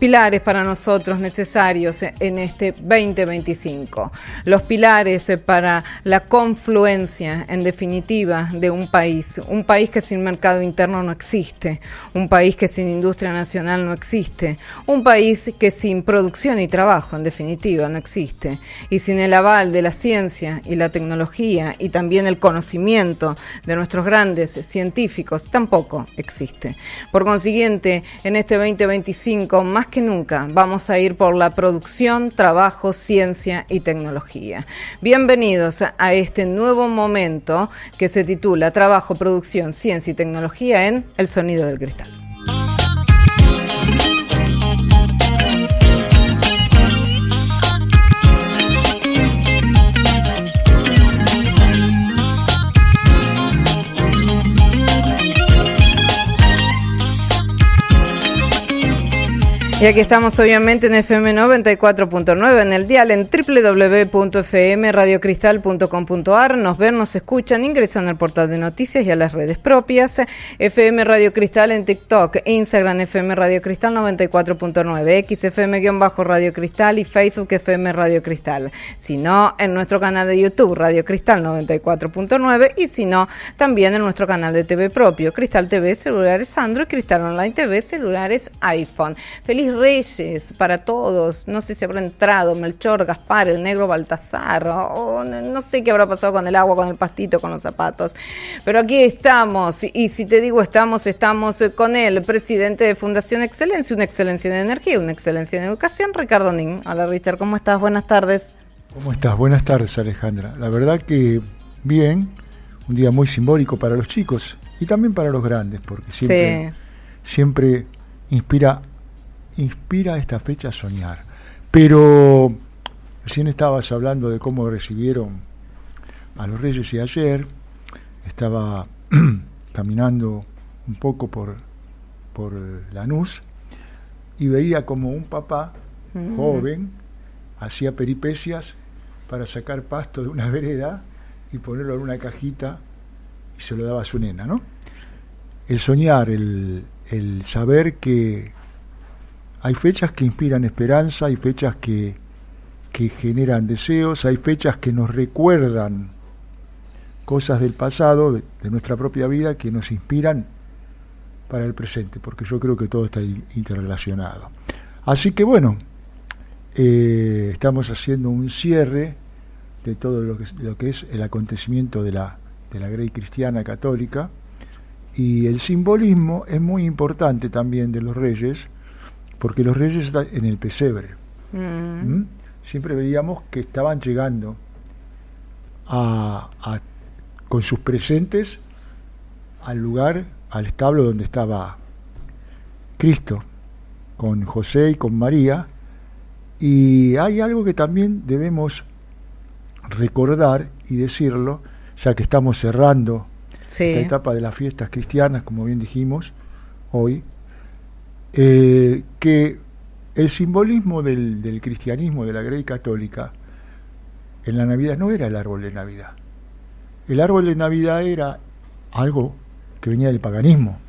pilares para nosotros necesarios en este 2025. Los pilares para la confluencia, en definitiva, de un país que sin mercado interno no existe, un país que sin industria nacional no existe, un país que sin producción y trabajo, en definitiva, no existe, y sin el aval de la ciencia y la tecnología y también el conocimiento de nuestros grandes científicos, tampoco existe. Por consiguiente, en este 2025, más que nunca, vamos a ir por la producción, trabajo, ciencia y tecnología. Bienvenidos a este nuevo momento que se titula Trabajo, Producción, Ciencia y Tecnología en El Sonido del Cristal. Y aquí estamos obviamente en FM 94.9, en el dial en www.fmradiocristal.com.ar. Nos ven, nos escuchan, ingresan al portal de noticias y a las redes propias. FM Radio Cristal en TikTok, Instagram FM Radio Cristal 94.9, XFM-Radio Cristal y Facebook FM Radio Cristal. Si no, en nuestro canal de YouTube Radio Cristal 94.9 y si no, también en nuestro canal de TV propio, Cristal TV, celulares Android, Cristal Online TV, celulares iPhone. Feliz Reyes para todos. No sé si habrá entrado Melchor, Gaspar, el negro Baltasar, o no sé qué habrá pasado con el agua, con el pastito, con los zapatos, pero aquí estamos, y si te digo estamos con el presidente de Fundación Excelencia, una excelencia en energía, una excelencia en educación, Ricardo Nin. Hola Richard, ¿cómo estás? Buenas tardes. ¿Cómo estás? Buenas tardes, Alejandra. La verdad que bien, un día muy simbólico para los chicos y también para los grandes, porque siempre inspira esta fecha a soñar. Pero recién estabas hablando de cómo recibieron a los Reyes y ayer estaba caminando un poco por Lanús y veía como un papá joven hacía peripecias para sacar pasto de una vereda y ponerlo en una cajita y se lo daba a su nena, ¿no? El soñar, el saber que hay fechas que inspiran esperanza, hay fechas que generan deseos, hay fechas que nos recuerdan cosas del pasado, de nuestra propia vida, que nos inspiran para el presente, porque yo creo que todo está interrelacionado. Así que bueno, estamos haciendo un cierre de todo lo que es el acontecimiento de la Grey cristiana católica, y el simbolismo es muy importante también de los Reyes, porque los Reyes están en el pesebre. Siempre veíamos que estaban llegando con sus presentes al lugar, al establo donde estaba Cristo, con José y con María. Y hay algo que también debemos recordar y decirlo, ya que estamos cerrando esta etapa de las fiestas cristianas, como bien dijimos hoy, que el simbolismo del cristianismo, de la Grey católica, en la Navidad no era el árbol de Navidad. El árbol de Navidad era algo que venía del paganismo.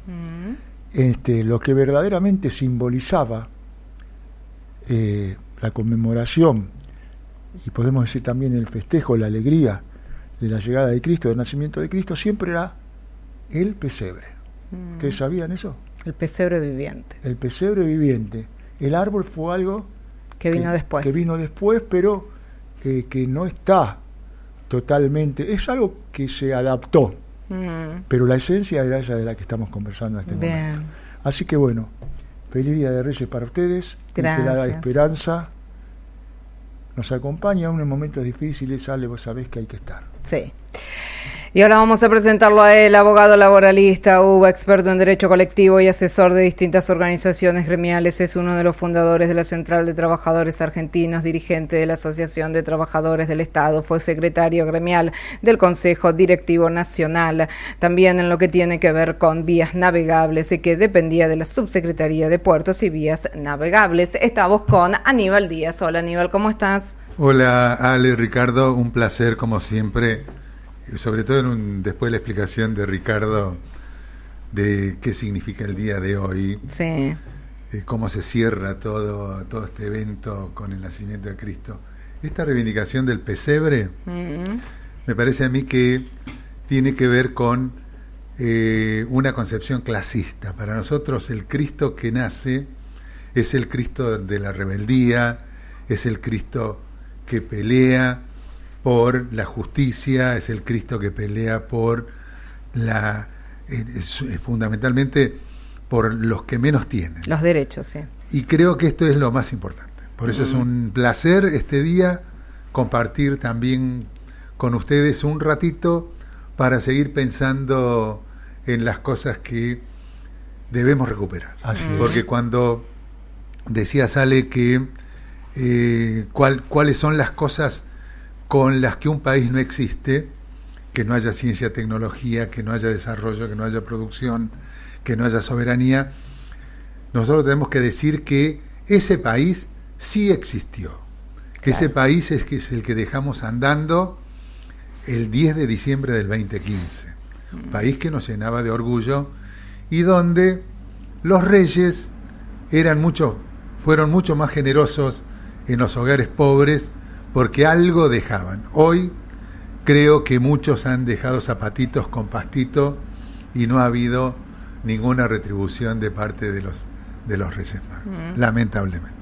Lo que verdaderamente simbolizaba la conmemoración, y podemos decir también el festejo, la alegría de la llegada de Cristo, del nacimiento de Cristo, siempre era el pesebre. ¿Ustedes sabían eso? El pesebre viviente. El pesebre viviente. El árbol fue algo que vino después. Que vino después, pero que no está totalmente. Es algo que se adaptó. Pero la esencia era esa de la que estamos conversando en este momento. Así que bueno, feliz Día de Reyes para ustedes. Gracias. Que la esperanza nos acompaña aún en momentos difíciles. Ale, vos sabés que hay que estar. Sí. Y ahora vamos a presentarlo a él, abogado laboralista, experto en derecho colectivo y asesor de distintas organizaciones gremiales. Es uno de los fundadores de la Central de Trabajadores Argentinos, dirigente de la Asociación de Trabajadores del Estado, fue secretario gremial del Consejo Directivo Nacional, también en lo que tiene que ver con vías navegables, que dependía de la Subsecretaría de Puertos y Vías Navegables. Estamos con Aníbal Díaz. Hola Aníbal, ¿cómo estás? Hola Ale, Ricardo, un placer como siempre. Sobre todo después de la explicación de Ricardo de qué significa el día de hoy. Sí. cómo se cierra todo este evento con el nacimiento de Cristo. Esta reivindicación del pesebre me parece a mí que tiene que ver con una concepción clasista. Para nosotros el Cristo que nace es el Cristo de la rebeldía, es el Cristo que pelea por la justicia, es el Cristo que pelea por fundamentalmente por los que menos tienen. Los derechos, sí. Y creo que esto es lo más importante. Por eso es un placer este día compartir también con ustedes un ratito para seguir pensando en las cosas que debemos recuperar. Porque cuando decía Sale que cuáles son las cosas con las que un país no existe, que no haya ciencia, tecnología, que no haya desarrollo, que no haya producción, que no haya soberanía, nosotros tenemos que decir que ese país sí existió. Claro. Ese país es el que dejamos andando el 10 de diciembre del 2015. País que nos llenaba de orgullo y donde los reyes fueron mucho más generosos en los hogares pobres porque algo dejaban. Hoy creo que muchos han dejado zapatitos con pastito y no ha habido ninguna retribución de parte de los Reyes Magos, lamentablemente.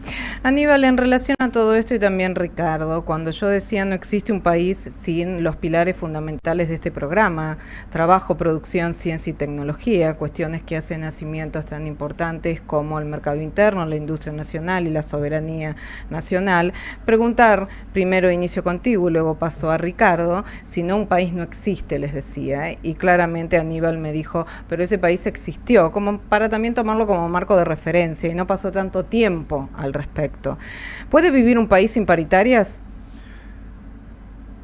Aníbal, en relación a todo esto y también Ricardo, cuando yo decía no existe un país sin los pilares fundamentales de este programa, trabajo, producción, ciencia y tecnología, cuestiones que hacen nacimientos tan importantes como el mercado interno, la industria nacional y la soberanía nacional, preguntar, primero inicio contigo y luego paso a Ricardo, si no un país no existe, les decía, y claramente Aníbal me dijo, pero ese país existió, como para también tomarlo como marco de referencia, y no pasó tanto tiempo al respecto. ¿Puede vivir un país sin paritarias?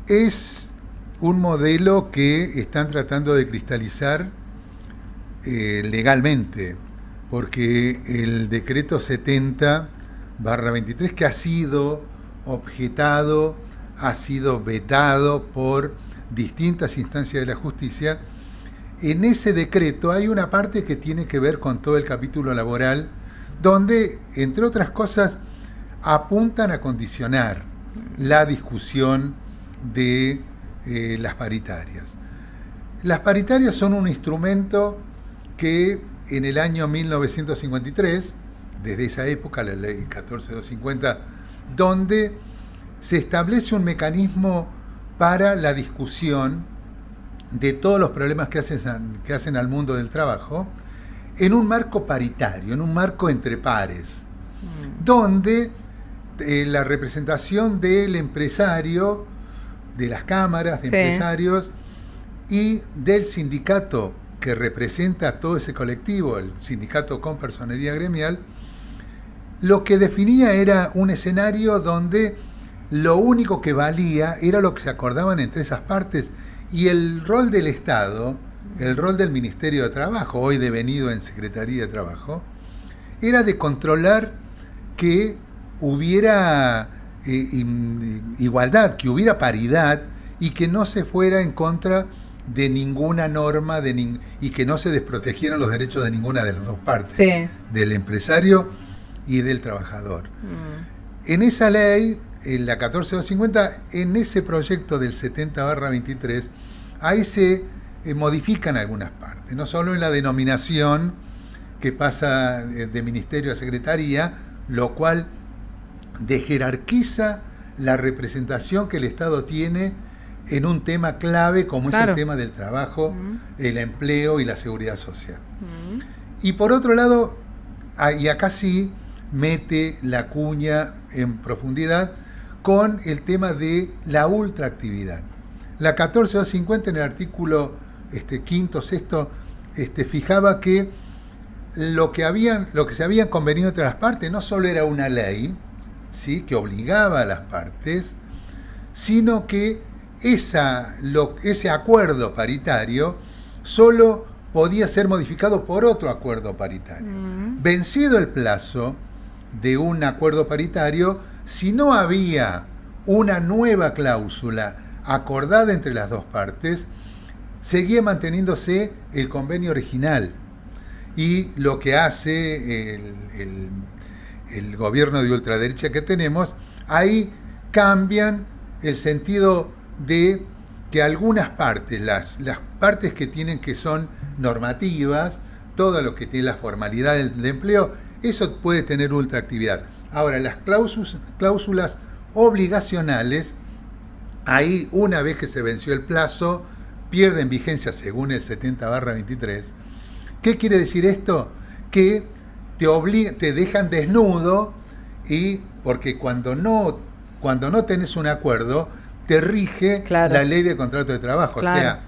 Es un modelo que están tratando de cristalizar legalmente, porque el decreto 70/23, que ha sido objetado, ha sido vetado por distintas instancias de la justicia, en ese decreto hay una parte que tiene que ver con todo el capítulo laboral, donde, entre otras cosas, apuntan a condicionar la discusión de las paritarias. Las paritarias son un instrumento que en el año 1953, desde esa época, la ley 14250, donde se establece un mecanismo para la discusión de todos los problemas que hacen al mundo del trabajo, en un marco paritario, en un marco entre pares, donde la representación del empresario, de las cámaras de empresarios y del sindicato que representa a todo ese colectivo, el sindicato con personería gremial, lo que definía era un escenario donde lo único que valía era lo que se acordaban entre esas partes, y el rol del Estado, el rol del Ministerio de Trabajo, hoy devenido en Secretaría de Trabajo, era de controlar que hubiera igualdad, que hubiera paridad y que no se fuera en contra de ninguna norma y que no se desprotegieran los derechos de ninguna de las dos partes, del empresario y del trabajador. En esa ley, en la 14250, en ese proyecto del 70/23, ahí se modifican algunas partes, no solo en la denominación que pasa de ministerio a secretaría, lo cual dejerarquiza la representación que el Estado tiene en un tema clave como es el tema del trabajo, el empleo y la seguridad social. Y por otro lado, y acá sí mete la cuña en profundidad con el tema de la ultraactividad. La 14250 en el artículo quinto, sexto, fijaba que lo que se habían convenido entre las partes no solo era una ley, ¿sí?, que obligaba a las partes, sino que ese acuerdo paritario solo podía ser modificado por otro acuerdo paritario. Vencido el plazo de un acuerdo paritario, si no había una nueva cláusula acordada entre las dos partes, seguía manteniéndose el convenio original. y lo que hace el gobierno de ultraderecha que tenemos, ahí cambian el sentido de que algunas partes, las partes que son normativas, todo lo que tiene la formalidad del empleo, eso puede tener ultraactividad. Ahora, las cláusulas obligacionales, ahí una vez que se venció el plazo, pierden vigencia según el 70/23. ¿Qué quiere decir esto? Que te dejan desnudo, y porque cuando no tenés un acuerdo, te rige la ley de contrato de trabajo. Claro. O sea,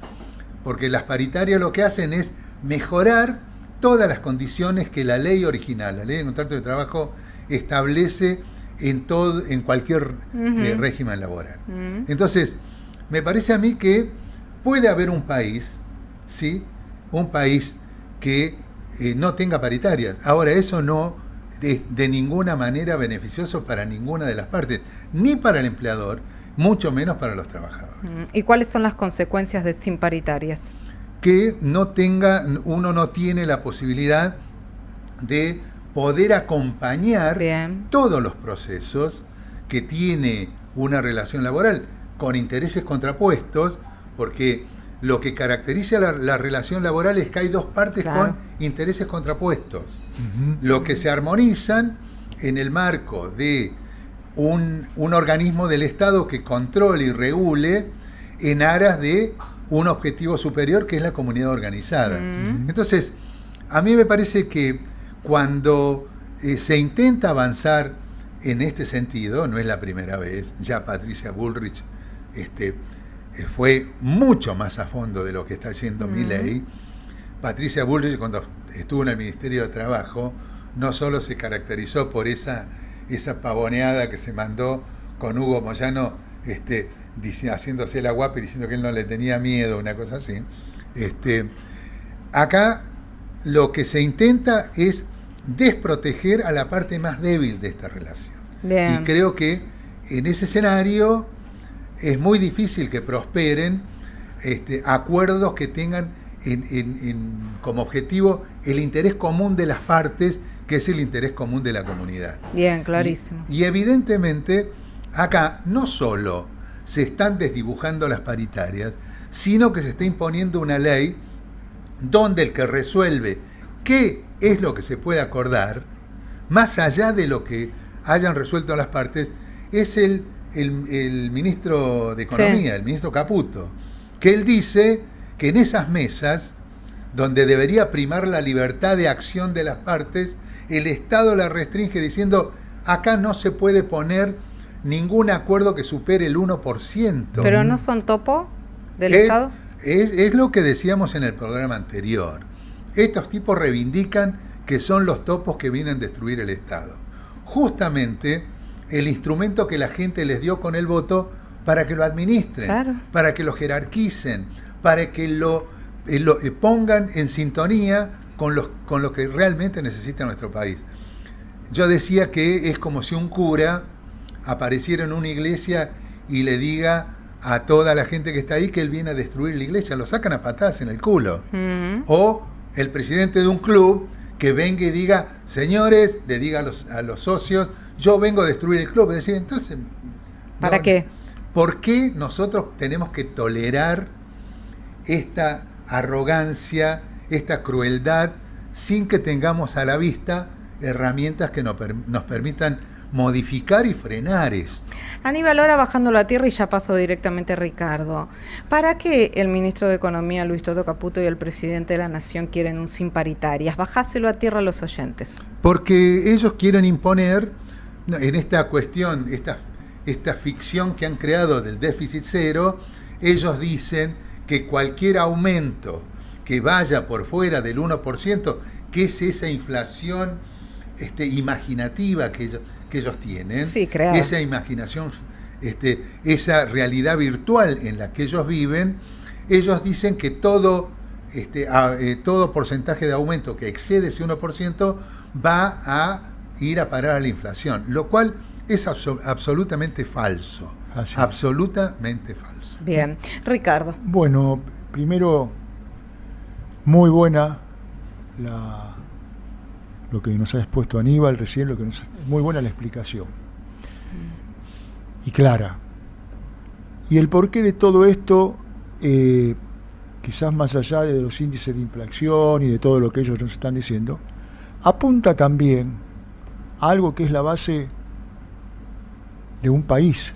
porque las paritarias lo que hacen es mejorar todas las condiciones que la ley original, la ley de contrato de trabajo, establece en cualquier régimen laboral. Entonces, me parece a mí que puede haber un país, ¿sí? Un país que no tenga paritarias. Ahora, eso no es de ninguna manera beneficioso para ninguna de las partes, ni para el empleador, mucho menos para los trabajadores. ¿Y cuáles son las consecuencias de sin paritarias? Que uno no tiene la posibilidad de poder acompañar todos los procesos que tiene una relación laboral, con intereses contrapuestos, porque lo que caracteriza la relación laboral es que hay dos partes con intereses contrapuestos, lo que se armonizan en el marco de un organismo del Estado que controle y regule en aras de un objetivo superior, que es la comunidad organizada. Entonces, a mí me parece que cuando se intenta avanzar en este sentido, no es la primera vez, ya Patricia Bullrich fue mucho más a fondo de lo que está haciendo Milei. Patricia Bullrich, cuando estuvo en el Ministerio de Trabajo, no solo se caracterizó por esa pavoneada que se mandó con Hugo Moyano, haciéndose la guapa y diciendo que él no le tenía miedo, una cosa así. Acá lo que se intenta es desproteger a la parte más débil de esta relación. Bien. Y creo que en ese escenario es muy difícil que prosperen acuerdos que tengan como objetivo el interés común de las partes, que es el interés común de la comunidad. Bien, clarísimo. Y evidentemente acá no solo se están desdibujando las paritarias, sino que se está imponiendo una ley donde el que resuelve qué es lo que se puede acordar, más allá de lo que hayan resuelto las partes, es el ministro de Economía, el ministro Caputo, que él dice que en esas mesas, donde debería primar la libertad de acción de las partes, el Estado la restringe diciendo, acá no se puede poner ningún acuerdo que supere el 1%. ¿Pero no son topo del Estado? Es lo que decíamos en el programa anterior. Estos tipos reivindican que son los topos que vienen a destruir el Estado. Justamente el instrumento que la gente les dio con el voto para que lo administren, para que lo jerarquicen, para que lo pongan en sintonía con lo que realmente necesita nuestro país. Yo decía que es como si un cura apareciera en una iglesia y le diga a toda la gente que está ahí que él viene a destruir la iglesia, lo sacan a patadas en el culo. O el presidente de un club que venga y diga, señores, le diga a los socios, yo vengo a destruir el club. Es decir, entonces, ¿para qué? ¿Por qué nosotros tenemos que tolerar esta arrogancia, esta crueldad, sin que tengamos a la vista herramientas que nos permitan modificar y frenar esto? Aníbal, ahora bajándolo a tierra y ya paso directamente a Ricardo. ¿Para qué el ministro de Economía, Luis Toto Caputo, y el presidente de la Nación quieren un sin paritarias? Bajáselo a tierra a los oyentes. Porque ellos quieren imponer en esta cuestión, esta ficción que han creado del déficit cero, ellos dicen que cualquier aumento que vaya por fuera del 1%, que es esa inflación imaginativa que ellos tienen, esa imaginación, esa realidad virtual en la que ellos viven, ellos dicen que todo porcentaje de aumento que excede ese 1% va a ir a parar a la inflación, lo cual es absolutamente falso. Absolutamente falso. Bien. Ricardo. Bueno, primero, muy buena lo que nos ha expuesto Aníbal recién, muy buena la explicación. Y clara. Y el porqué de todo esto, quizás más allá de los índices de inflación y de todo lo que ellos nos están diciendo, apunta también a algo que es la base de un país,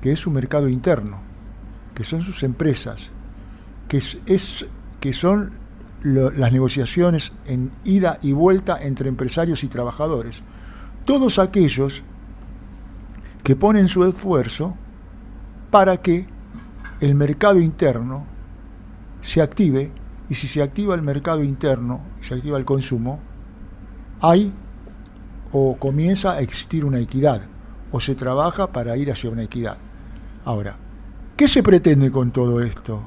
que es su mercado interno, que son sus empresas, que son las negociaciones en ida y vuelta entre empresarios y trabajadores. Todos aquellos que ponen su esfuerzo para que el mercado interno se active, y si se activa el mercado interno y se activa el consumo, hay o comienza a existir una equidad, o se trabaja para ir hacia una equidad. Ahora, ¿qué se pretende con todo esto?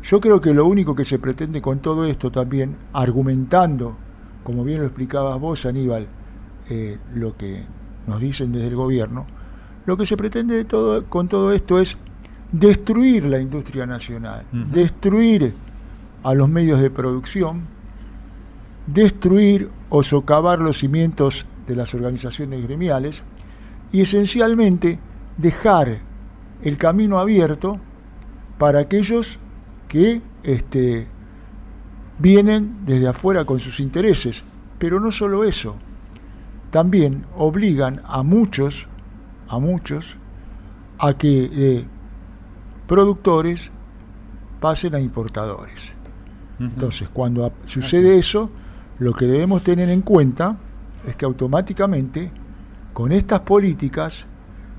Yo creo que lo único que se pretende con todo esto también, argumentando, como bien lo explicabas vos, Aníbal, lo que nos dicen desde el gobierno, lo que se pretende con todo esto es destruir la industria nacional, destruir a los medios de producción, destruir o socavar los cimientos de las organizaciones gremiales y esencialmente dejar el camino abierto para aquellos que vienen desde afuera con sus intereses. Pero no solo eso, también obligan a muchos a que productores pasen a importadores. Entonces, cuando sucede eso, lo que debemos tener en cuenta es que automáticamente, con estas políticas,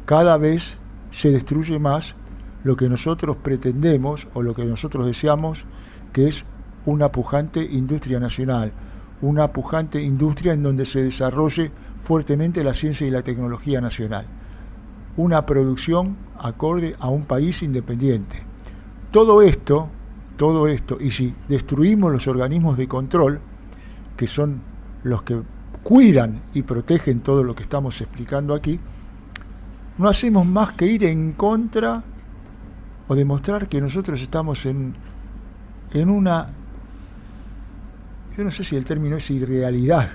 cada vez se destruye más lo que nosotros pretendemos o lo que nosotros deseamos, que es una pujante industria nacional, una pujante industria en donde se desarrolle fuertemente la ciencia y la tecnología nacional, una producción acorde a un país independiente. Todo esto, y si destruimos los organismos de control, que son los que cuidan y protegen todo lo que estamos explicando aquí, no hacemos más que ir en contra o demostrar que nosotros estamos en una, yo no sé si el término es irrealidad,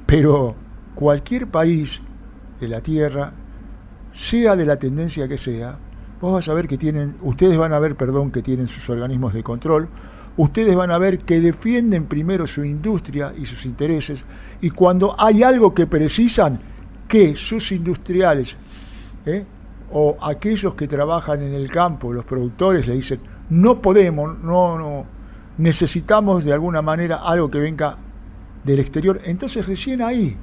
pero cualquier país de la Tierra, sea de la tendencia que sea, ustedes van a ver que tienen sus organismos de control, ustedes van a ver que defienden primero su industria y sus intereses, y cuando hay algo que precisan, que sus industriales o aquellos que trabajan en el campo, los productores, le dicen, no podemos, no necesitamos de alguna manera algo que venga del exterior, entonces recién ahí,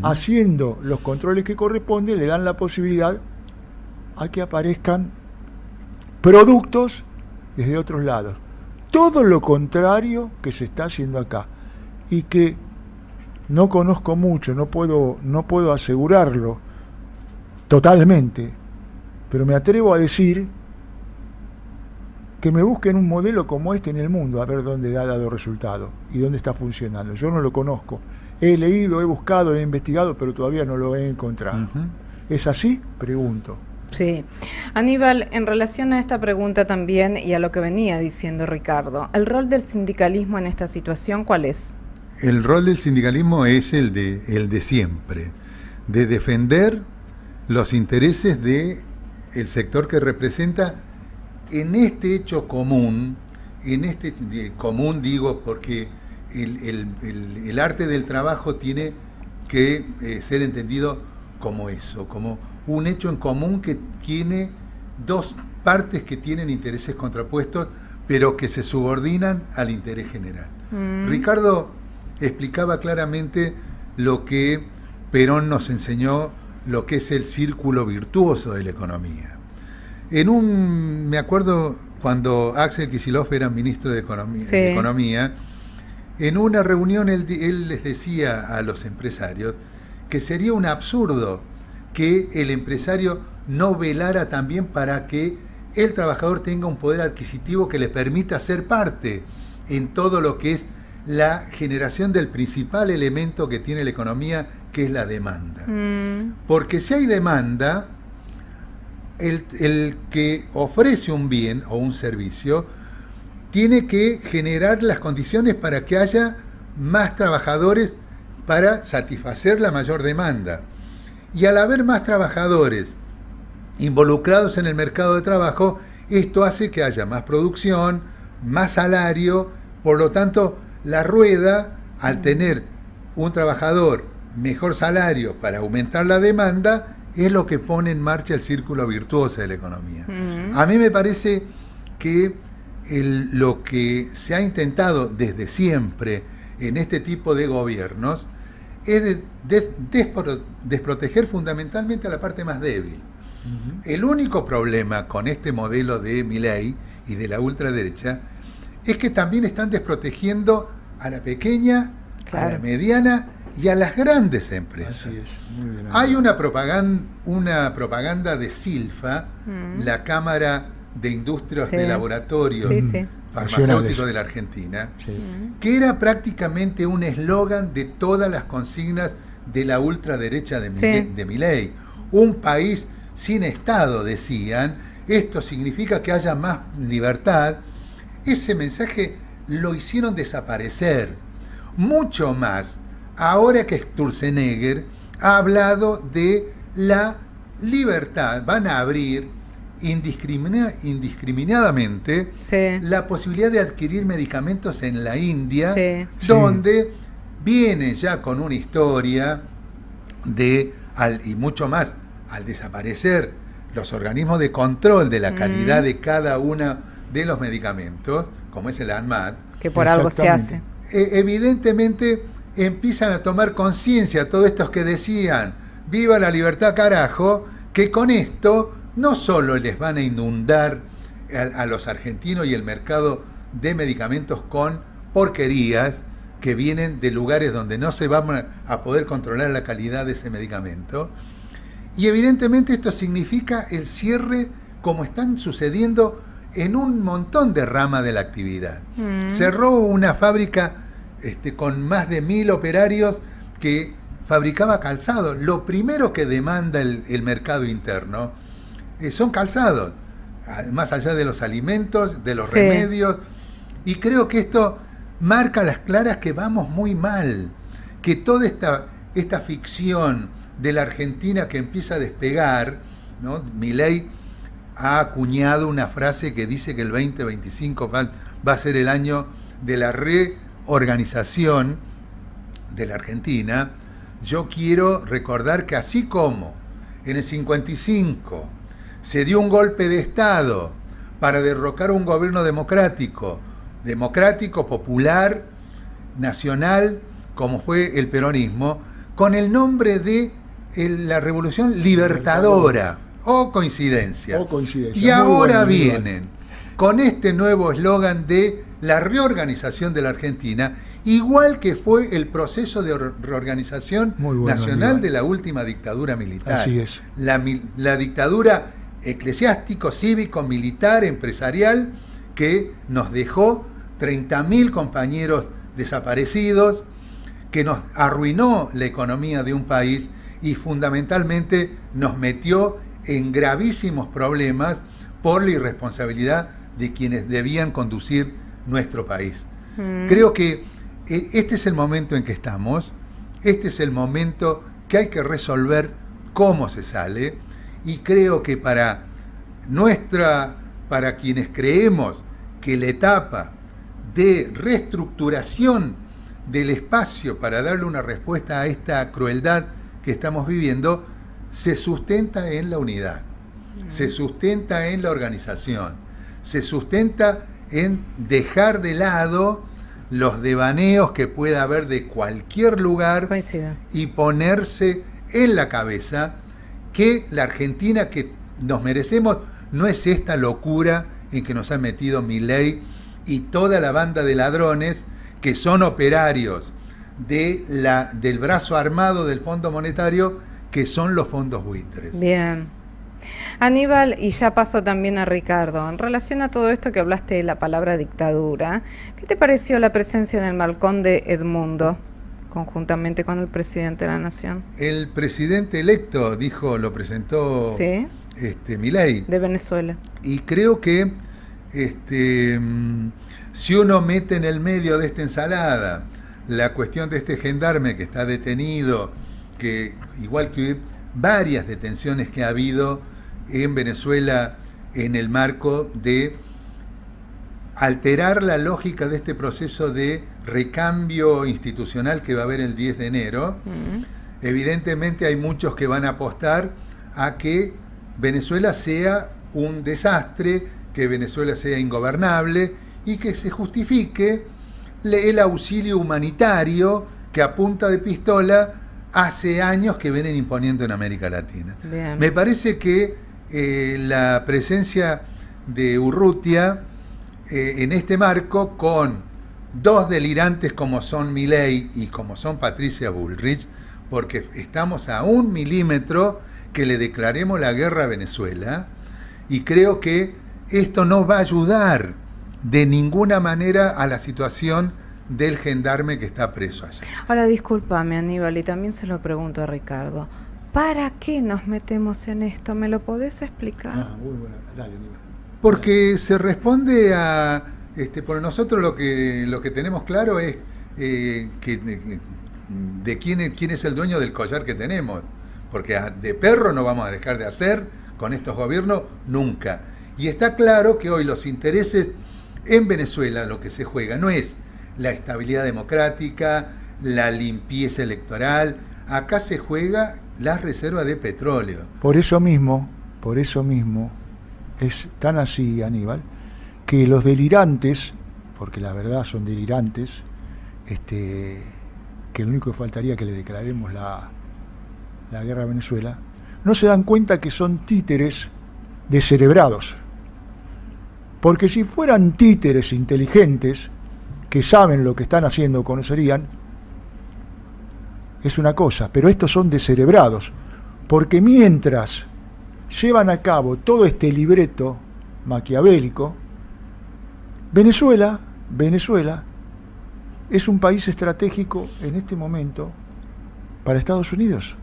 haciendo los controles que corresponden, le dan la posibilidad a que aparezcan productos desde otros lados. Todo lo contrario que se está haciendo acá, y que no conozco mucho, no puedo asegurarlo totalmente, pero me atrevo a decir que me busquen un modelo como este en el mundo, a ver dónde ha dado resultado y dónde está funcionando. Yo no lo conozco. He leído, he buscado, he investigado, pero todavía no lo he encontrado. ¿Es así? Pregunto. Sí. Aníbal, en relación a esta pregunta también y a lo que venía diciendo Ricardo, ¿el rol del sindicalismo en esta situación cuál es? El rol del sindicalismo es el de siempre, de defender los intereses del sector que representa en este hecho común, común digo porque el arte del trabajo tiene que ser entendido como eso, como un hecho en común que tiene dos partes que tienen intereses contrapuestos, pero que se subordinan al interés general. Ricardo explicaba claramente lo que Perón nos enseñó, lo que es el círculo virtuoso de la economía. Me acuerdo cuando Axel Kicillof era ministro de Economía, en una reunión él les decía a los empresarios que sería un absurdo que el empresario no velara también para que el trabajador tenga un poder adquisitivo que le permita ser parte en todo lo que es la generación del principal elemento que tiene la economía, que es la demanda. Porque si hay demanda, el que ofrece un bien o un servicio tiene que generar las condiciones para que haya más trabajadores para satisfacer la mayor demanda. Y al haber más trabajadores involucrados en el mercado de trabajo, esto hace que haya más producción, más salario, por lo tanto, la rueda, al tener un trabajador, mejor salario para aumentar la demanda, es lo que pone en marcha el círculo virtuoso de la economía. A mí me parece que lo que se ha intentado desde siempre en este tipo de gobiernos es desproteger fundamentalmente a la parte más débil. El único problema con este modelo de Milei y de la ultraderecha es que también están desprotegiendo a la pequeña, a la mediana y a las grandes empresas. Así es, muy bien. Hay una propaganda de Silfa, la Cámara de Industrias de Laboratorios Farmacéuticos de la Argentina, que era prácticamente un eslogan de todas las consignas de la ultraderecha de Milei. Un país sin Estado, decían, esto significa que haya más libertad. Ese mensaje lo hicieron desaparecer. Mucho más ahora que Sturzenegger ha hablado de la libertad. Van a abrir indiscriminadamente la posibilidad de adquirir medicamentos en la India, donde viene ya con una historia y mucho más, al desaparecer los organismos de control de la calidad de cada uno de los medicamentos, como es el ANMAT, que por algo se hace. Evidentemente empiezan a tomar conciencia todos estos que decían viva la libertad carajo, que con esto no solo les van a inundar a los argentinos y el mercado de medicamentos con porquerías que vienen de lugares donde no se va a poder controlar la calidad de ese medicamento, y evidentemente esto significa el cierre, como están sucediendo en un montón de ramas de la actividad. Cerró una fábrica con más de 1.000 operarios que fabricaba calzado. Lo primero que demanda el mercado interno son calzados, más allá de los alimentos, de los remedios, y creo que esto marca a las claras que vamos muy mal, que toda esta ficción de la Argentina que empieza a despegar, ¿no? Milei ha acuñado una frase que dice que el 2025 va a ser el año de la reorganización de la Argentina. Yo quiero recordar que así como en el 55 se dio un golpe de Estado para derrocar un gobierno democrático, popular, nacional, como fue el peronismo, con el nombre de la Revolución Libertadora. O coincidencia. Y ahora vienen con este nuevo eslogan de la reorganización de la Argentina, igual que fue el proceso de reorganización nacional de la última dictadura militar. Así es. La dictadura eclesiástico, cívico, militar, empresarial, que nos dejó 30.000 compañeros desaparecidos, que nos arruinó la economía de un país y fundamentalmente nos metió en gravísimos problemas por la irresponsabilidad de quienes debían conducir nuestro país. Creo que este es el momento en que estamos, este es el momento que hay que resolver cómo se sale, y creo que para quienes creemos que la etapa de reestructuración del espacio para darle una respuesta a esta crueldad que estamos viviendo se sustenta en la unidad, se sustenta en la organización, se sustenta en dejar de lado los devaneos que pueda haber de cualquier lugar y ponerse en la cabeza que la Argentina que nos merecemos no es esta locura en que nos ha metido Milei y toda la banda de ladrones que son operarios del brazo armado del Fondo Monetario, que son los fondos buitres. Bien. Aníbal, y ya paso también a Ricardo, en relación a todo esto que hablaste de la palabra dictadura, ¿qué te pareció la presencia en el balcón de Edmundo, conjuntamente con el presidente de la Nación? El presidente electo, lo presentó Milei. De Venezuela. Y creo que Si uno mete en el medio de esta ensalada la cuestión de este gendarme que está detenido, que igual que varias detenciones que ha habido en Venezuela en el marco de alterar la lógica de este proceso de recambio institucional que va a haber el 10 de enero, evidentemente hay muchos que van a apostar a que Venezuela sea un desastre, que Venezuela sea ingobernable y que se justifique el auxilio humanitario que a punta de pistola hace años que vienen imponiendo en América Latina. Bien. Me parece que la presencia de Urrutia en este marco, con dos delirantes como son Milei y como son Patricia Bullrich, porque estamos a 1 milímetro que le declaremos la guerra a Venezuela, y creo que esto no va a ayudar de ninguna manera a la situación del gendarme que está preso allá. Ahora, discúlpame, Aníbal, y también se lo pregunto a Ricardo. ¿Para qué nos metemos en esto? ¿Me lo podés explicar? Muy bueno. Dale, Aníbal. Porque se responde a... por nosotros lo que tenemos claro es de quién es el dueño del collar que tenemos. Porque de perro no vamos a dejar de hacer con estos gobiernos nunca. Y está claro que hoy los intereses en Venezuela, lo que se juega no es la estabilidad democrática, la limpieza electoral, acá se juega las reservas de petróleo. Por eso mismo, es tan así, Aníbal, que los delirantes, porque la verdad son delirantes, que lo único que faltaría que le declaremos la guerra a Venezuela, no se dan cuenta que son títeres descerebrados. Porque si fueran títeres inteligentes, que saben lo que están haciendo, conocerían, es una cosa, pero estos son descerebrados, porque mientras llevan a cabo todo este libreto maquiavélico, Venezuela es un país estratégico en este momento para Estados Unidos,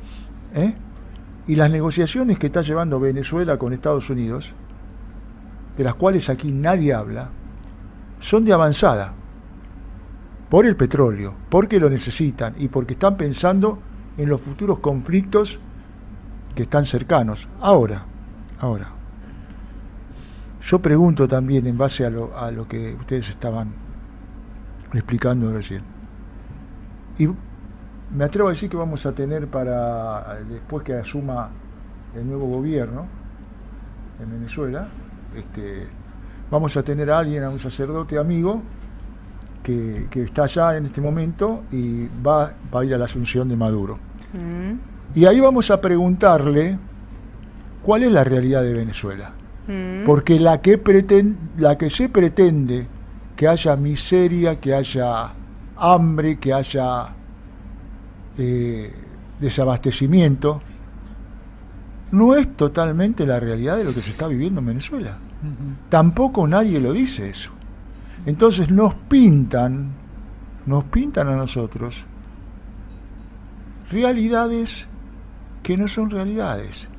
y las negociaciones que está llevando Venezuela con Estados Unidos, de las cuales aquí nadie habla, son de avanzada, por el petróleo, porque lo necesitan y porque están pensando en los futuros conflictos que están cercanos. Ahora, yo pregunto también en base a lo que ustedes estaban explicando recién, y me atrevo a decir que vamos a tener para después que asuma el nuevo gobierno en Venezuela, vamos a tener a alguien, a un sacerdote amigo que está allá en este momento y va a ir a la asunción de Maduro. Y ahí vamos a preguntarle cuál es la realidad de Venezuela. Porque la que se pretende que haya miseria, que haya hambre, que haya desabastecimiento, no es totalmente la realidad de lo que se está viviendo en Venezuela. Tampoco nadie lo dice eso. Entonces nos pintan a nosotros realidades que no son realidades.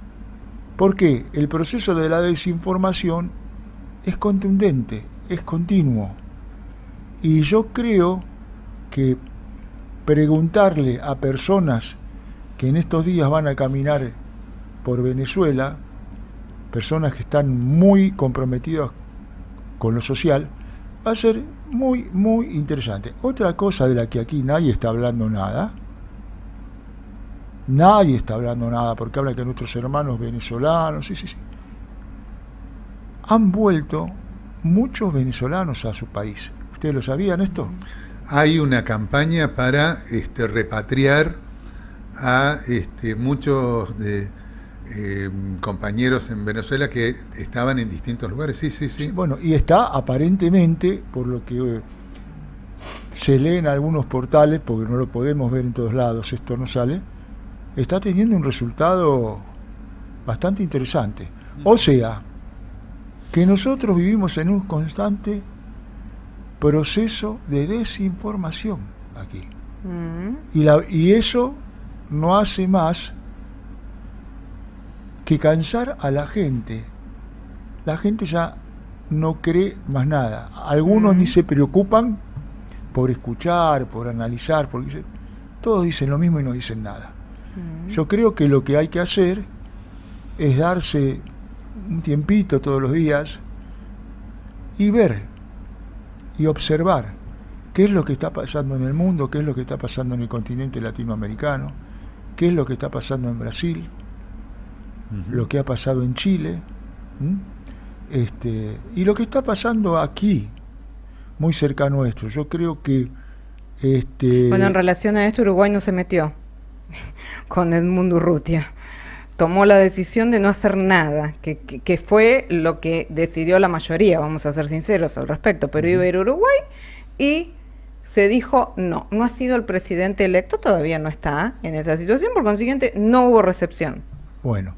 Porque el proceso de la desinformación es contundente, es continuo. Y yo creo que preguntarle a personas que en estos días van a caminar por Venezuela, personas que están muy comprometidas con lo social, va a ser muy, muy interesante. Otra cosa de la que aquí nadie está hablando nada, porque habla que nuestros hermanos venezolanos, sí, han vuelto muchos venezolanos a su país. ¿Ustedes lo sabían esto? Hay una campaña para repatriar a muchos compañeros en Venezuela que estaban en distintos lugares. Sí. Bueno, y está aparentemente, por lo que se lee en algunos portales, porque no lo podemos ver en todos lados, esto no sale, está teniendo un resultado bastante interesante. O sea, que nosotros vivimos en un constante proceso de desinformación aquí. Y eso no hace más que cansar a la gente. La gente ya no cree más nada. Algunos ni se preocupan por escuchar, por analizar, porque todos dicen lo mismo y no dicen nada. Yo creo que lo que hay que hacer es darse un tiempito todos los días y ver y observar qué es lo que está pasando en el mundo, qué es lo que está pasando en el continente latinoamericano, qué es lo que está pasando en Brasil, lo que ha pasado en Chile, y lo que está pasando aquí, muy cerca nuestro. Yo creo que bueno, en relación a esto, Uruguay no se metió con Edmundo Urrutia. Tomó la decisión de no hacer nada, que fue lo que decidió la mayoría, vamos a ser sinceros al respecto, pero iba a ir a Uruguay y se dijo no ha sido el presidente electo, todavía no está en esa situación, por consiguiente no hubo recepción. Bueno,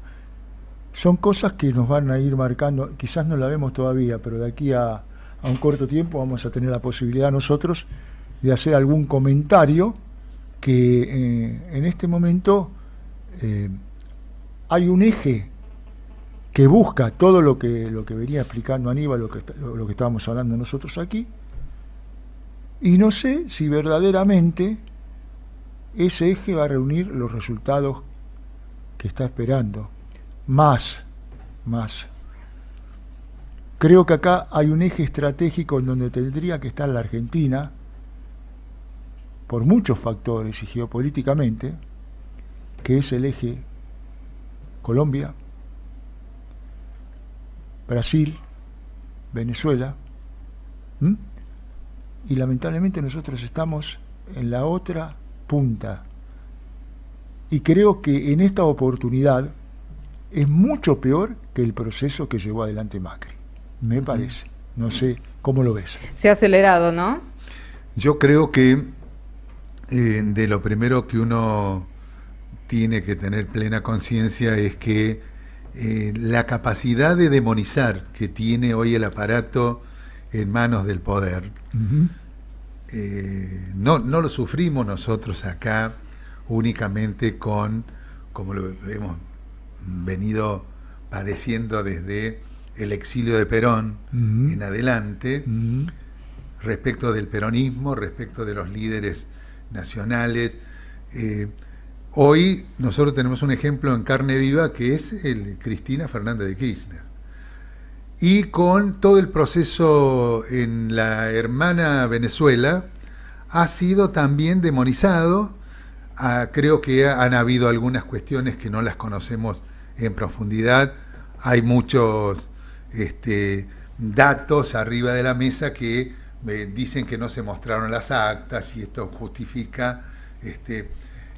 son cosas que nos van a ir marcando, quizás no la vemos todavía, pero de aquí a un corto tiempo vamos a tener la posibilidad nosotros de hacer algún comentario que en este momento hay un eje que busca todo lo que venía explicando Aníbal, lo que estábamos hablando nosotros aquí, y no sé si verdaderamente ese eje va a reunir los resultados que está esperando. Más. Creo que acá hay un eje estratégico en donde tendría que estar la Argentina, por muchos factores y geopolíticamente, que es el eje Colombia, Brasil, Venezuela, y lamentablemente nosotros estamos en la otra punta. Y creo que en esta oportunidad es mucho peor que el proceso que llevó adelante Macri, me parece. No sé, ¿cómo lo ves? Se ha acelerado, ¿no? Yo creo que de lo primero que uno tiene que tener plena conciencia es que la capacidad de demonizar que tiene hoy el aparato en manos del poder, no lo sufrimos nosotros acá únicamente con, como lo hemos venido padeciendo desde el exilio de Perón en adelante, respecto del peronismo, respecto de los líderes nacionales. Hoy nosotros tenemos un ejemplo en carne viva que es el Cristina Fernández de Kirchner. Y con todo el proceso en la hermana Venezuela ha sido también demonizado. Creo que han habido algunas cuestiones que no las conocemos en profundidad. Hay muchos datos arriba de la mesa que dicen que no se mostraron las actas y esto justifica,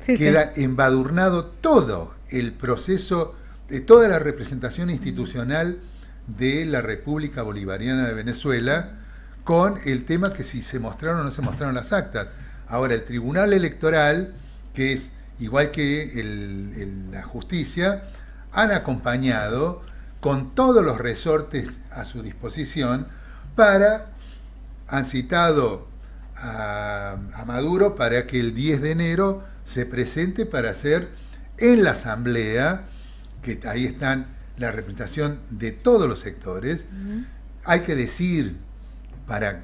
queda embadurnado todo el proceso de toda la representación institucional de la República Bolivariana de Venezuela con el tema que si se mostraron o no se mostraron las actas. Ahora, el Tribunal Electoral, que es igual que la justicia, han acompañado con todos los resortes a su disposición han citado a Maduro para que el 10 de enero se presente para hacer en la Asamblea, que ahí están la representación de todos los sectores. Hay que decir, para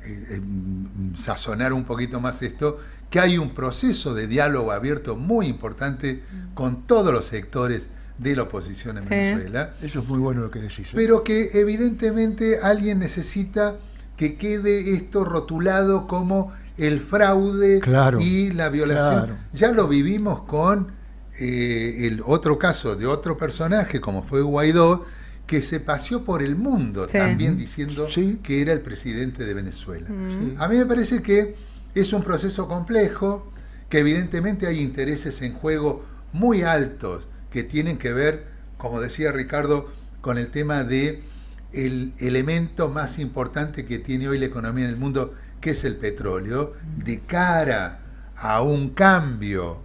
sazonar un poquito más esto, que hay un proceso de diálogo abierto muy importante con todos los sectores de la oposición en Venezuela. Eso es muy bueno lo que decís. Pero que evidentemente alguien necesita que quede esto rotulado como el fraude y la violación. Claro. Ya lo vivimos con el otro caso de otro personaje, como fue Guaidó, que se paseó por el mundo también diciendo que era el presidente de Venezuela. A mí me parece que es un proceso complejo, que evidentemente hay intereses en juego muy altos que tienen que ver, como decía Ricardo, con el tema de el elemento más importante que tiene hoy la economía en el mundo, que es el petróleo, de cara a un cambio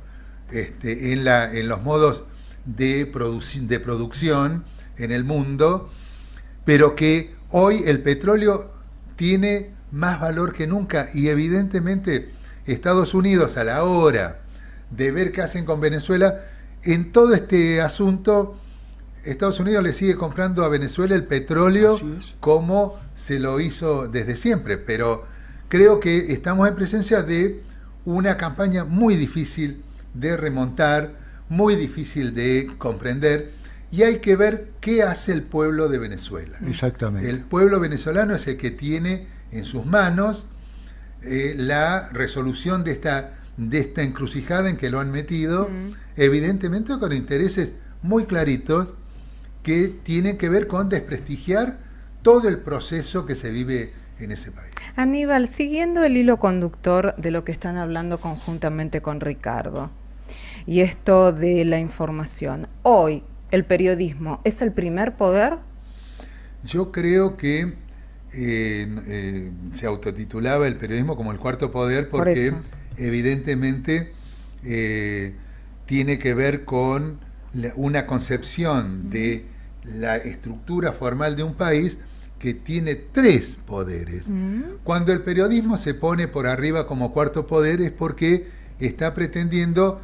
en los modos de producción en el mundo, pero que hoy el petróleo tiene más valor que nunca, y evidentemente Estados Unidos, a la hora de ver qué hacen con Venezuela, en todo este asunto Estados Unidos le sigue comprando a Venezuela el petróleo como se lo hizo desde siempre, pero creo que estamos en presencia de una campaña muy difícil de remontar, muy difícil de comprender, y hay que ver qué hace el pueblo de Venezuela. Exactamente. El pueblo venezolano es el que tiene en sus manos la resolución de esta encrucijada en que lo han metido, evidentemente con intereses muy claritos que tienen que ver con desprestigiar todo el proceso que se vive en ese país. Aníbal, siguiendo el hilo conductor de lo que están hablando conjuntamente con Ricardo, y esto de la información, hoy el periodismo es el primer poder. Yo creo que se autotitulaba el periodismo como el cuarto poder porque evidentemente tiene que ver con una concepción de la estructura formal de un país que tiene tres poderes. Cuando el periodismo se pone por arriba como cuarto poder es porque está pretendiendo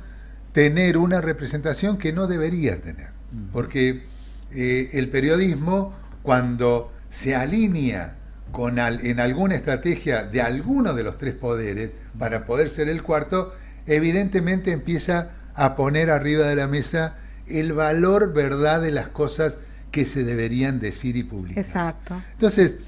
tener una representación que no debería tener. Porque el periodismo, cuando se alinea en alguna estrategia de alguno de los tres poderes para poder ser el cuarto, evidentemente empieza a poner arriba de la mesa el valor verdad de las cosas que se deberían decir y publicar. Exacto. Entonces,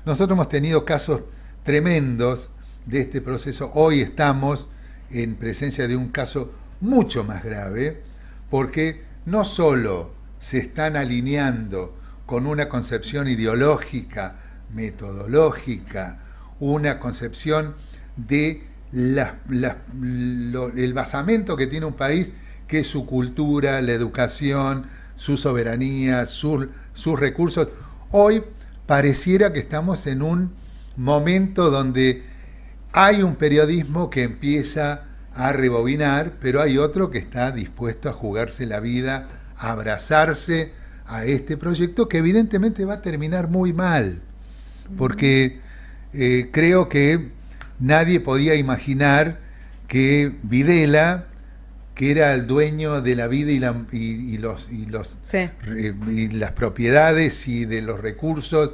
nosotros hemos tenido casos tremendos de este proceso. Hoy estamos en presencia de un caso mucho más grave, porque no solo se están alineando con una concepción ideológica, metodológica, una concepción de el basamento que tiene un país, que es su cultura, la educación, su soberanía, sus recursos. Hoy pareciera que estamos en un momento donde hay un periodismo que empieza a rebobinar, pero hay otro que está dispuesto a jugarse la vida, a abrazarse a este proyecto que evidentemente va a terminar muy mal, porque creo que nadie podía imaginar que Videla, que era el dueño de la vida y las propiedades y de los recursos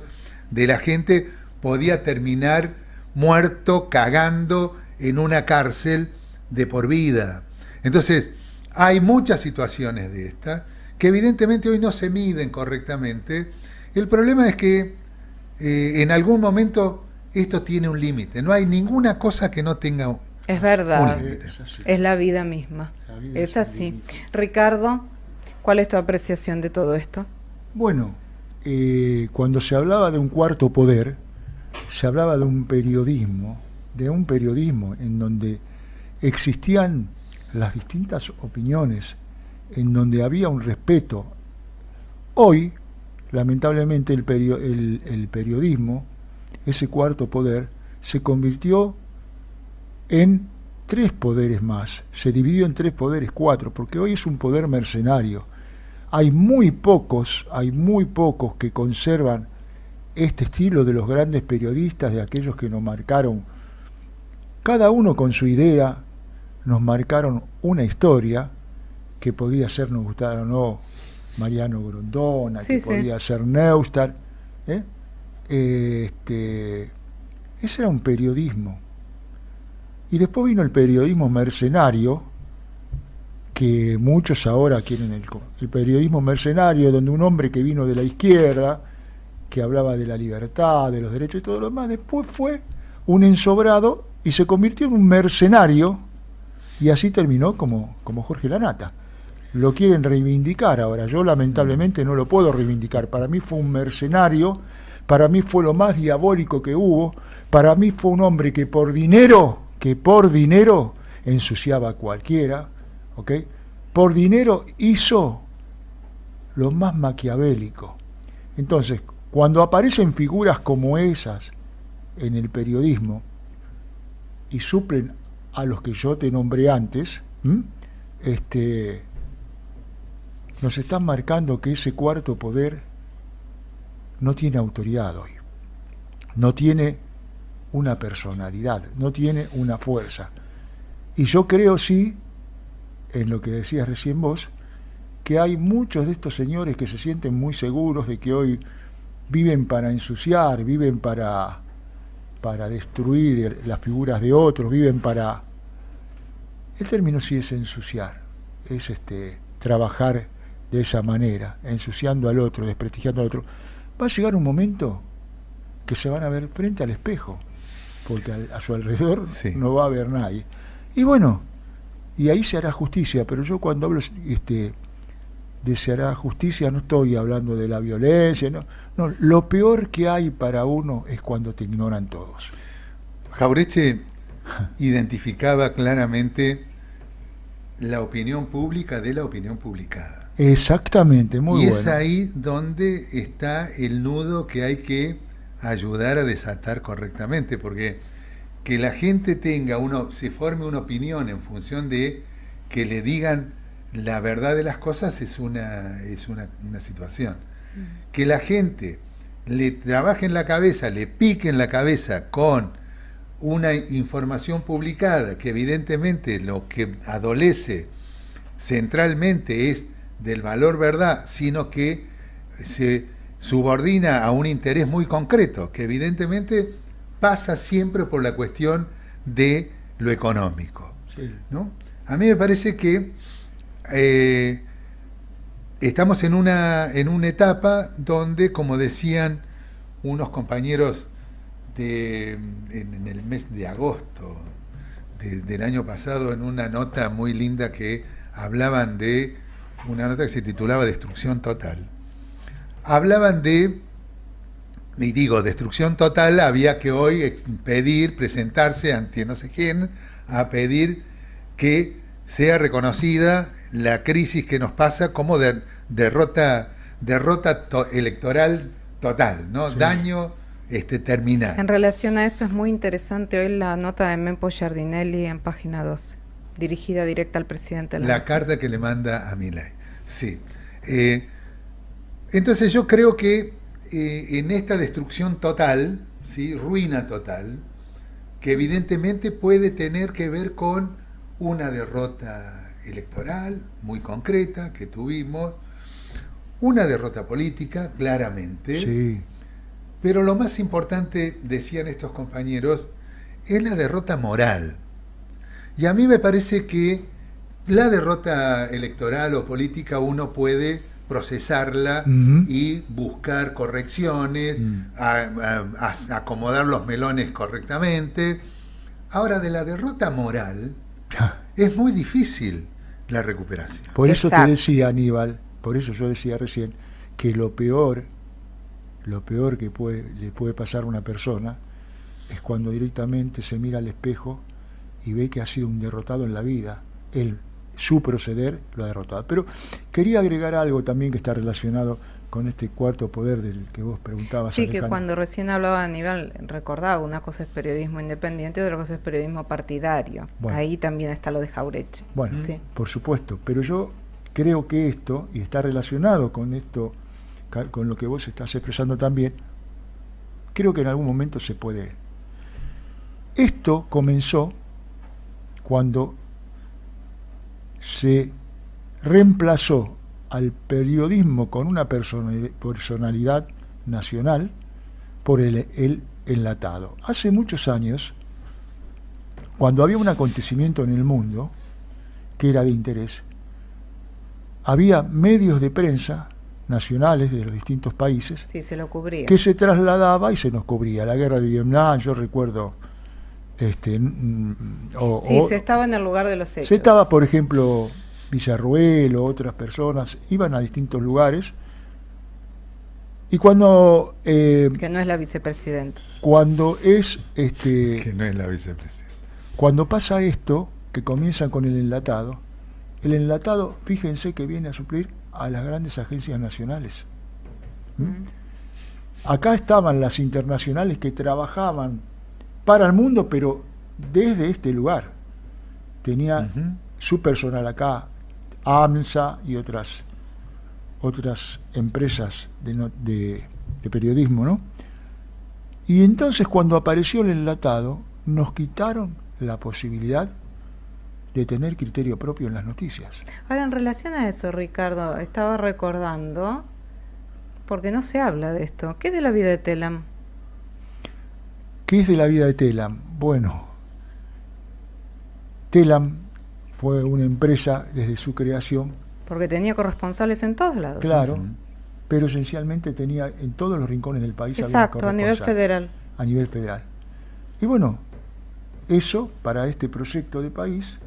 de la gente, podía terminar muerto, cagando en una cárcel de por vida. Entonces, hay muchas situaciones de estas que evidentemente hoy no se miden correctamente. El problema es que en algún momento esto tiene un límite. No hay ninguna cosa que no tenga es verdad, un límite. Es la vida misma. Es así. Ricardo, ¿cuál es tu apreciación de todo esto? Bueno, cuando se hablaba de un cuarto poder, se hablaba de un periodismo en donde existían las distintas opiniones, en donde había un respeto. Hoy, lamentablemente, el periodismo, ese cuarto poder, se convirtió en tres poderes más, se dividió en tres poderes, cuatro, porque hoy es un poder mercenario. Hay muy pocos que conservan este estilo de los grandes periodistas, de aquellos que nos marcaron, cada uno con su idea, nos marcaron una historia que podía ser, nos gustara o no, Mariano Grondona, podía ser Neustadt. Ese era un periodismo. Y después vino el periodismo mercenario, que muchos ahora quieren el periodismo mercenario, donde un hombre que vino de la izquierda, que hablaba de la libertad, de los derechos y todo lo demás, después fue un ensobrado y se convirtió en un mercenario, y así terminó como Jorge Lanata. Lo quieren reivindicar ahora. Yo lamentablemente no lo puedo reivindicar. Para mí fue un mercenario, para mí fue lo más diabólico que hubo, para mí fue un hombre que por dinero ensuciaba a cualquiera, ¿ok? Por dinero hizo lo más maquiavélico. Entonces, cuando aparecen figuras como esas en el periodismo y suplen a los que yo te nombré antes, nos están marcando que ese cuarto poder no tiene autoridad hoy, no tiene una personalidad, no tiene una fuerza. Y yo creo, sí, en lo que decías recién vos, que hay muchos de estos señores que se sienten muy seguros de que hoy viven para ensuciar, viven para destruir las figuras de otros, viven para... El término sí es ensuciar, es trabajar de esa manera, ensuciando al otro, desprestigiando al otro. Va a llegar un momento que se van a ver frente al espejo, porque a su alrededor no va a haber nadie. Y bueno, y ahí se hará justicia, pero yo cuando hablo de se hará justicia no estoy hablando de la violencia, no, lo peor que hay para uno es cuando te ignoran todos. Jauretche identificaba claramente la opinión pública de la opinión publicada. Exactamente, muy bueno. Y es ahí donde está el nudo que hay que ayudar a desatar correctamente, porque que la gente se forme una opinión en función de que le digan la verdad de las cosas es una situación. Que la gente le trabaje en la cabeza, le pique en la cabeza con una información publicada que evidentemente lo que adolece centralmente es del valor verdad, sino que se subordina a un interés muy concreto, que evidentemente pasa siempre por la cuestión de lo económico. Sí. ¿No? A mí me parece que estamos en una etapa donde, como decían unos compañeros en el mes de agosto del año pasado, en una nota muy linda que hablaban de una nota que se titulaba Destrucción Total. Hablaban destrucción total, había que hoy presentarse ante no sé quién, a pedir que sea reconocida la crisis que nos pasa como derrota electoral total, ¿no? Sí. Daño terminal. En relación a eso es muy interesante hoy la nota de Mempo Giardinelli en página 12, dirigida directa al presidente de la Nación. Carta que le manda a Milei. Sí. Entonces yo creo que en esta destrucción total, ¿sí? Ruina total, que evidentemente puede tener que ver con una derrota electoral muy concreta que tuvimos, una derrota política, claramente, sí. Pero lo más importante, decían estos compañeros, es la derrota moral. Y a mí me parece que la derrota electoral o política uno puede procesarla y buscar correcciones, acomodar los melones correctamente. Ahora, de la derrota moral es muy difícil la recuperación. Por eso te decía, Aníbal, por eso yo decía recién, que lo peor que le puede pasar a una persona es cuando directamente se mira al espejo y ve que ha sido un derrotado en la vida. Su proceder lo ha derrotado. Pero quería agregar algo también que está relacionado con este cuarto poder del que vos preguntabas. Sí, Alejandro. Que cuando recién hablaba Aníbal, recordaba, una cosa es periodismo independiente y otra cosa es periodismo partidario. Bueno, ahí también está lo de Jauretche. Bueno, sí. Por supuesto, pero yo creo que esto, y está relacionado con esto, con lo que vos estás expresando también, creo que en algún momento se puede. Esto comenzó cuando se reemplazó al periodismo con una personalidad nacional por el enlatado. Hace muchos años, cuando había un acontecimiento en el mundo que era de interés, había medios de prensa nacionales de los distintos países se lo cubría, que se trasladaba y se nos cubría. La guerra de Vietnam, yo recuerdo se estaba en el lugar de los hechos. Se estaba, por ejemplo, Villarruel o otras personas, iban a distintos lugares, y cuando que no es la vicepresidenta. Cuando es que no es la vicepresidenta. Cuando pasa esto, que comienzan con el enlatado, fíjense que viene a suplir a las grandes agencias nacionales. Acá estaban las internacionales que trabajaban para el mundo, pero desde este lugar. Tenía su personal acá, AMSA y otras empresas de periodismo, ¿no? Y entonces, cuando apareció el enlatado, nos quitaron la posibilidad de tener criterio propio en las noticias. Ahora, en relación a eso, Ricardo, estaba recordando, porque no se habla de esto, ¿qué es de la vida de Telam? ¿Qué es de la vida de Telam? Bueno, Telam fue una empresa desde su creación. Porque tenía corresponsales en todos lados. Claro, pero esencialmente tenía en todos los rincones del país. Exacto, a nivel federal. A nivel federal. Y bueno, eso para este proyecto de país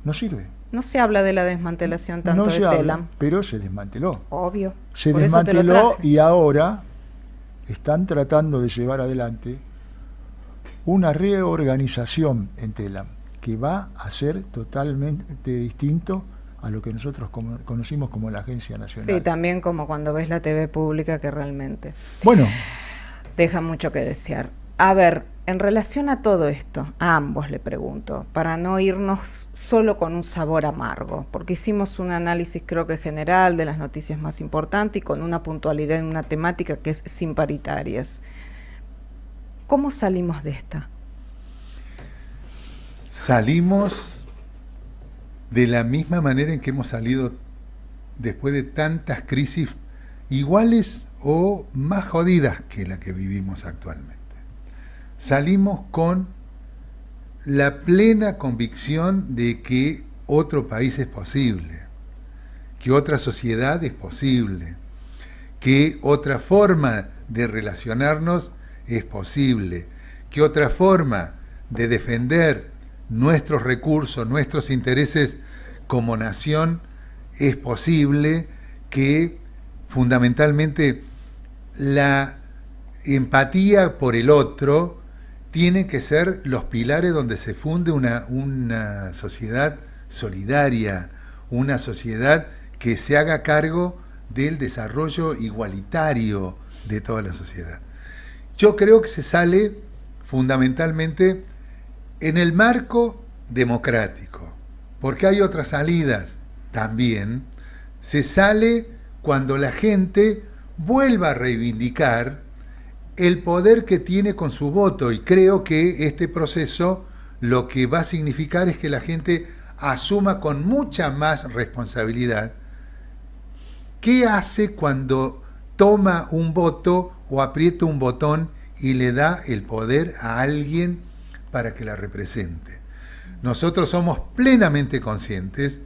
no sirve. No se habla de la desmantelación tanto no de se Telam. habla, pero se desmanteló. Obvio. Se Por eso te lo desmanteló traje. y ahora están tratando de llevar adelante una reorganización en Telam que va a ser totalmente distinto a lo que nosotros conocimos como la Agencia Nacional. Sí, también como cuando ves la TV pública, que realmente Bueno, deja mucho que desear. A ver, en relación a todo esto, a ambos le pregunto, para no irnos solo con un sabor amargo, porque hicimos un análisis creo que general de las noticias más importantes y con una puntualidad en una temática que es sin paritarias. ¿Cómo salimos de esta? Salimos de la misma manera en que hemos salido después de tantas crisis iguales o más jodidas que la que vivimos actualmente. Salimos con la plena convicción de que otro país es posible, que otra sociedad es posible, que otra forma de relacionarnos es posible, que otra forma de defender nuestros recursos, nuestros intereses como nación es posible, que fundamentalmente la empatía por el otro tiene que ser los pilares donde se funde una sociedad solidaria, una sociedad que se haga cargo del desarrollo igualitario de toda la sociedad. Yo creo que se sale fundamentalmente en el marco democrático, porque hay otras salidas también. Se sale cuando la gente vuelva a reivindicar el poder que tiene con su voto, y creo que este proceso lo que va a significar es que la gente asuma con mucha más responsabilidad qué hace cuando toma un voto o aprieta un botón y le da el poder a alguien para que la represente. Nosotros somos plenamente conscientes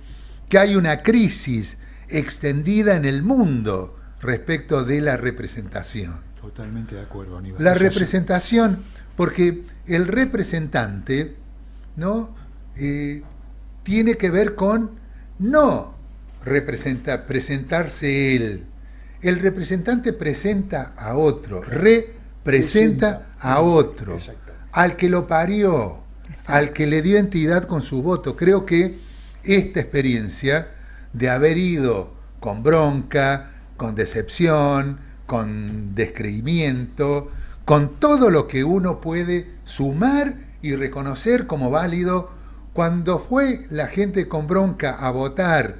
que hay una crisis extendida en el mundo respecto de la representación. totalmente de acuerdo, Aníbal. La representación, porque el representante, ¿no? Tiene que ver con no presentarse él. El representante presenta a otro, representa a otro, al que lo parió, al que le dio entidad con su voto. Creo que esta experiencia de haber ido con bronca, con decepción, con descreimiento, con todo lo que uno puede sumar y reconocer como válido, cuando fue la gente con bronca a votar,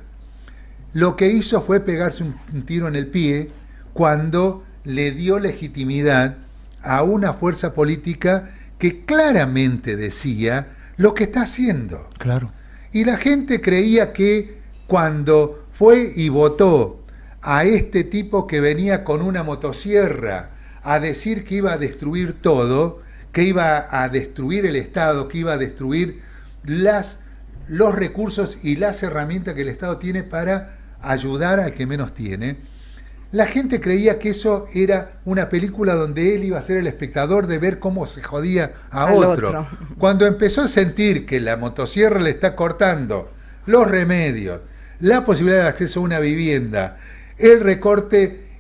lo que hizo fue pegarse un tiro en el pie cuando le dio legitimidad a una fuerza política que claramente decía lo que está haciendo. Claro. Y la gente creía que cuando fue y votó a este tipo que venía con una motosierra a decir que iba a destruir todo, que iba a destruir el Estado, que iba a destruir los recursos y las herramientas que el Estado tiene para ayudar al que menos tiene, la gente creía que eso era una película donde él iba a ser el espectador de ver cómo se jodía a otro. Cuando empezó a sentir que la motosierra le está cortando los remedios, la posibilidad de acceso a una vivienda, el recorte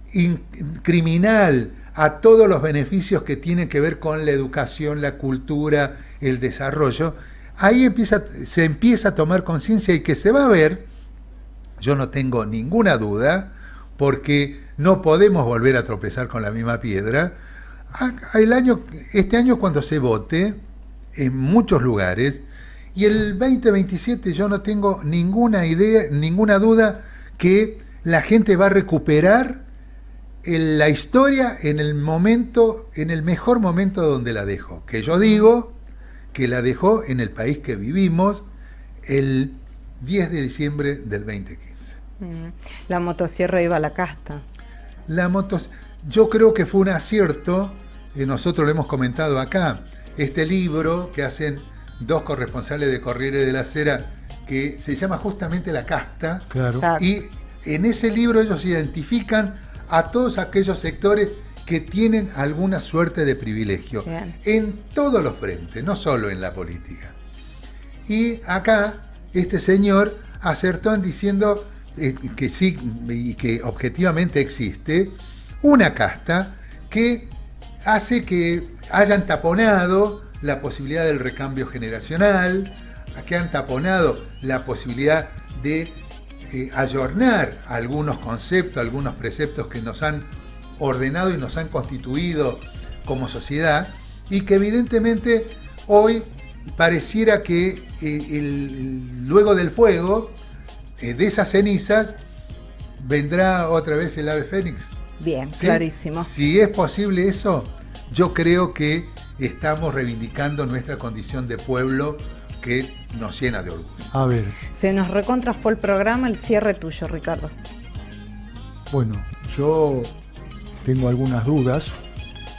criminal a todos los beneficios que tienen que ver con la educación, la cultura, el desarrollo, ahí se empieza a tomar conciencia, y que se va a ver, yo no tengo ninguna duda, porque no podemos volver a tropezar con la misma piedra. Este año cuando se vote en muchos lugares, y el 2027 yo no tengo ninguna idea, ninguna duda que la gente va a recuperar la historia en el mejor momento donde la dejó. Que yo digo que la dejó en el país que vivimos, el 10 de diciembre del 2015. La motosierra iba a la casta. Yo creo que fue un acierto, nosotros lo hemos comentado acá, este libro que hacen dos corresponsales de Corriere della Sera, que se llama justamente La Casta, claro. Y en ese libro ellos identifican a todos aquellos sectores que tienen alguna suerte de privilegio. Bien. En todos los frentes, no solo en la política. Y acá este señor acertó en diciendo que sí, y que objetivamente existe una casta que hace que hayan taponado la posibilidad del recambio generacional, que han taponado la posibilidad de ayornar algunos conceptos, algunos preceptos que nos han ordenado y nos han constituido como sociedad, y que evidentemente hoy pareciera que luego del fuego, de esas cenizas, vendrá otra vez el ave fénix. Bien, ¿sí? Clarísimo. Si es posible eso, yo creo que estamos reivindicando nuestra condición de pueblo, que nos llena de orgullo. A ver. Se nos recontrafue el programa, el cierre tuyo, Ricardo. Bueno, yo tengo algunas dudas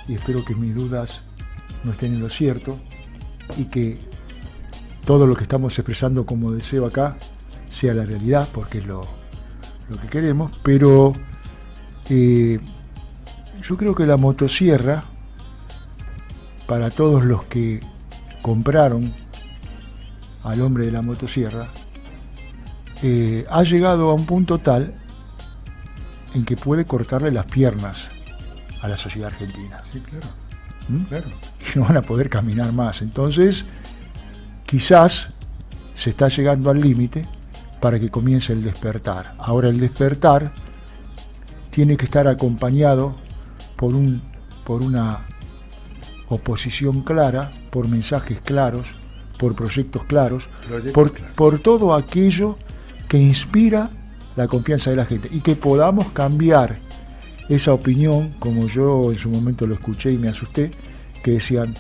y espero que mis dudas no estén en lo cierto y que todo lo que estamos expresando como deseo acá sea la realidad, porque es lo que queremos, pero yo creo que la motosierra, para todos los que compraron al hombre de la motosierra, ha llegado a un punto tal en que puede cortarle las piernas a la sociedad argentina. Sí, claro. Claro. Y no van a poder caminar más. Entonces, quizás se está llegando al límite para que comience el despertar. Ahora, el despertar tiene que estar acompañado por una oposición clara, por mensajes claros, por proyectos claros, por todo aquello que inspira la confianza de la gente y que podamos cambiar esa opinión, como yo en su momento lo escuché y me asusté, que decían,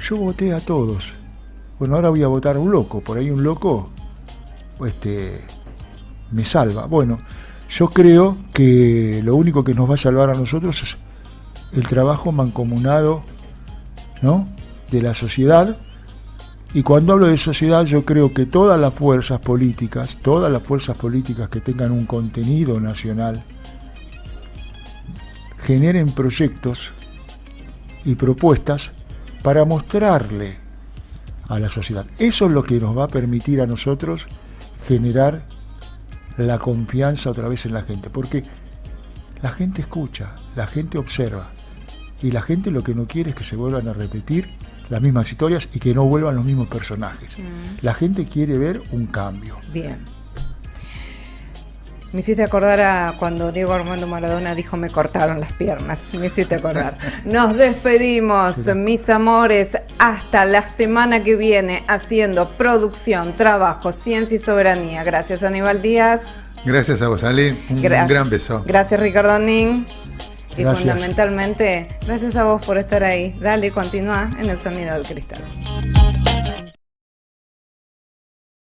yo voté a todos, bueno, ahora voy a votar a un loco, por ahí un loco me salva. Bueno, yo creo que lo único que nos va a salvar a nosotros es el trabajo mancomunado, ¿no?, de la sociedad. Y cuando hablo de sociedad, yo creo que todas las fuerzas políticas que tengan un contenido nacional, generen proyectos y propuestas para mostrarle a la sociedad. Eso es lo que nos va a permitir a nosotros generar la confianza otra vez en la gente, porque la gente escucha, la gente observa, y la gente lo que no quiere es que se vuelvan a repetir las mismas historias y que no vuelvan los mismos personajes. La gente quiere ver un cambio. Bien. Me hiciste acordar a cuando Diego Armando Maradona dijo me cortaron las piernas. Me hiciste acordar. Nos despedimos, sí, mis amores, hasta la semana que viene haciendo producción, trabajo, ciencia y soberanía. Gracias, Aníbal Díaz. Gracias a vos, Ale. Un gran beso. Gracias, Ricardo Nin. Y gracias. Fundamentalmente, gracias a vos por estar ahí. Dale, continúa en el sonido del cristal.